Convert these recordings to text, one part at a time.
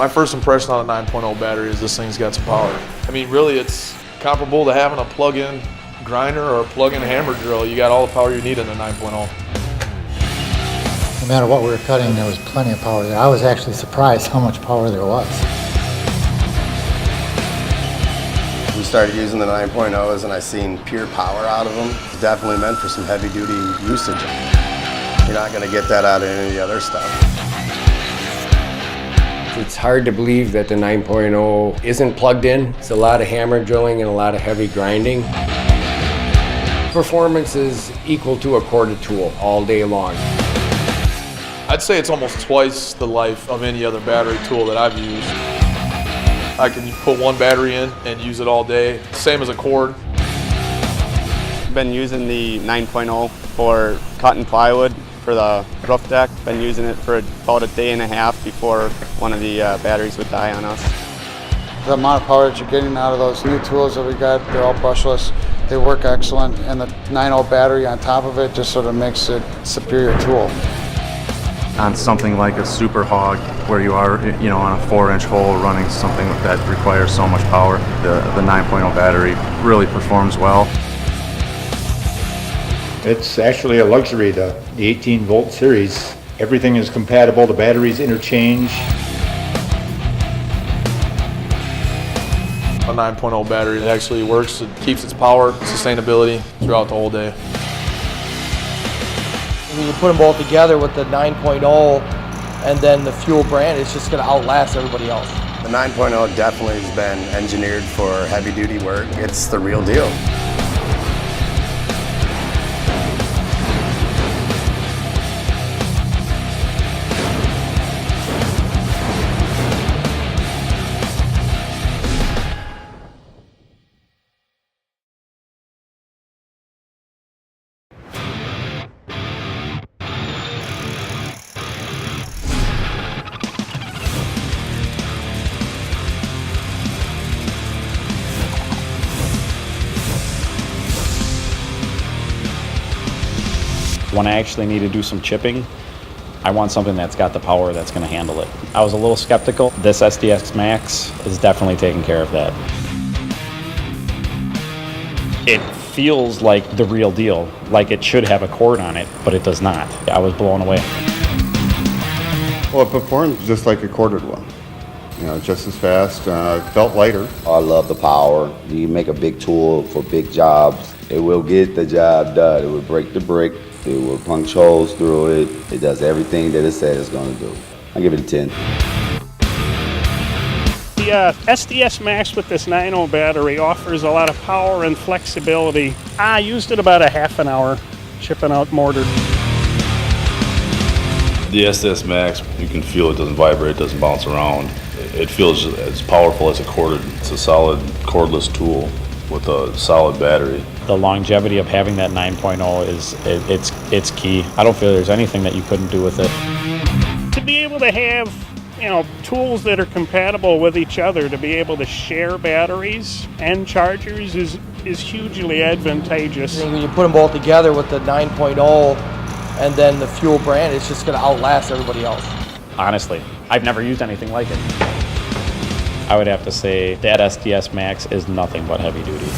My first impression on a 9.0 battery is this thing's got some power. I mean, really, it's comparable to having a plug-in grinder or a plug-in hammer drill. You got all the power you need in a 9.0. No matter what we were cutting, there was plenty of power there. I was actually surprised how much power there was. We started using the 9.0s and I seen pure power out of them. It's definitely meant for some heavy duty usage. You're not gonna get that out of any of the other stuff. It's hard to believe that the 9.0 isn't plugged in. It's a lot of hammer drilling and a lot of heavy grinding. Performance is equal to a corded tool all day long. I'd say it's almost twice the life of any other battery tool that I've used. I can put one battery in and use it all day, same as a cord. Been using the 9.0 for cutting plywood for the roof deck. Been using it for about a day and a half before one of the batteries would die on us. The amount of power that you're getting out of those new tools that we got, they're all brushless. They work excellent, and the 9.0 battery on top of it just sort of makes it a superior tool. On something like a Super Hog, where you are, on a 4-inch hole running something that requires so much power, the 9.0 battery really performs well. It's actually a luxury, the 18-volt series. Everything is compatible, the batteries interchange. A 9.0 battery that actually works. It keeps its power, sustainability throughout the whole day. When you put them both together with the 9.0 and then the fuel brand, it's just going to outlast everybody else. The 9.0 definitely has been engineered for heavy duty work. It's the real deal. When I actually need to do some chipping, I want something that's got the power that's going to handle it. I was a little skeptical. This SDS Max is definitely taking care of that. It feels like the real deal, like it should have a cord on it, but it does not. I was blown away. Well, it performs just like a corded one. Just as fast, felt lighter. I love the power. You make a big tool for big jobs. It will get the job done. It will break the brick. It will punch holes through it. It does everything that it said it's going to do. I give it a 10. The SDS Max with this 9.0 battery offers a lot of power and flexibility. I used it about a half an hour chipping out mortar. The SDS Max, you can feel it doesn't vibrate, it doesn't bounce around. It feels as powerful as a corded. It's a solid cordless tool with a solid battery. The longevity of having that 9.0 it's key. I don't feel there's anything that you couldn't do with it. To be able to have, tools that are compatible with each other, to be able to share batteries and chargers is hugely advantageous. When you put them both together with the 9.0 and then the fuel brand, it's just going to outlast everybody else. Honestly, I've never used anything like it. I would have to say that SDS Max is nothing but heavy duty.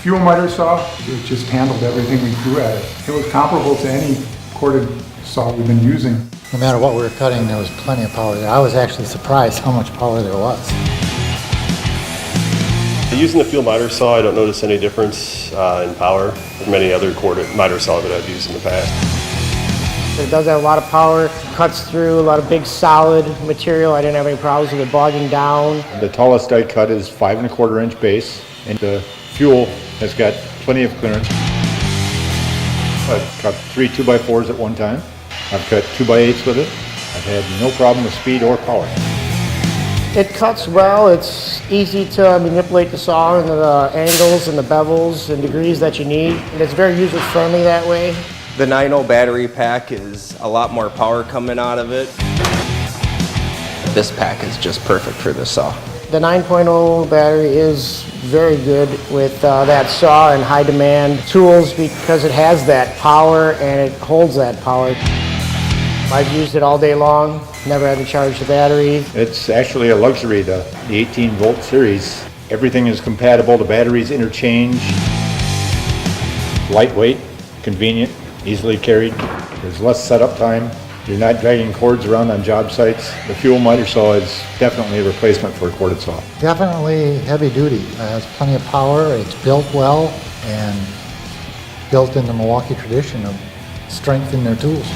Fuel miter saw, it just handled everything we threw at it. It was comparable to any corded saw we've been using. No matter what we were cutting, there was plenty of power there. I was actually surprised how much power there was. Using the fuel miter saw, I don't notice any difference in power from any other corded miter saw that I've used in the past. It does have a lot of power, cuts through a lot of big solid material. I didn't have any problems with it bogging down. The tallest I cut is 5 1/4 inch base, and the fuel has got plenty of clearance. I've cut 3 2x4s at one time. I've cut 2x8s with it. I've had no problem with speed or power. It cuts well. It's easy to manipulate the saw into the angles and the bevels and degrees that you need. And it's very user-friendly that way. The 9.0 battery pack is a lot more power coming out of it. This pack is just perfect for this saw. The 9.0 battery is very good with that saw and high demand tools because it has that power and it holds that power. I've used it all day long, never had to charge the battery. It's actually a luxury, the 18-volt series. Everything is compatible, the batteries interchange. Lightweight, convenient, easily carried. There's less setup time. You're not dragging cords around on job sites. The fuel miter saw is definitely a replacement for a corded saw. Definitely heavy duty. It has plenty of power, it's built well, and built in the Milwaukee tradition of strength in their tools.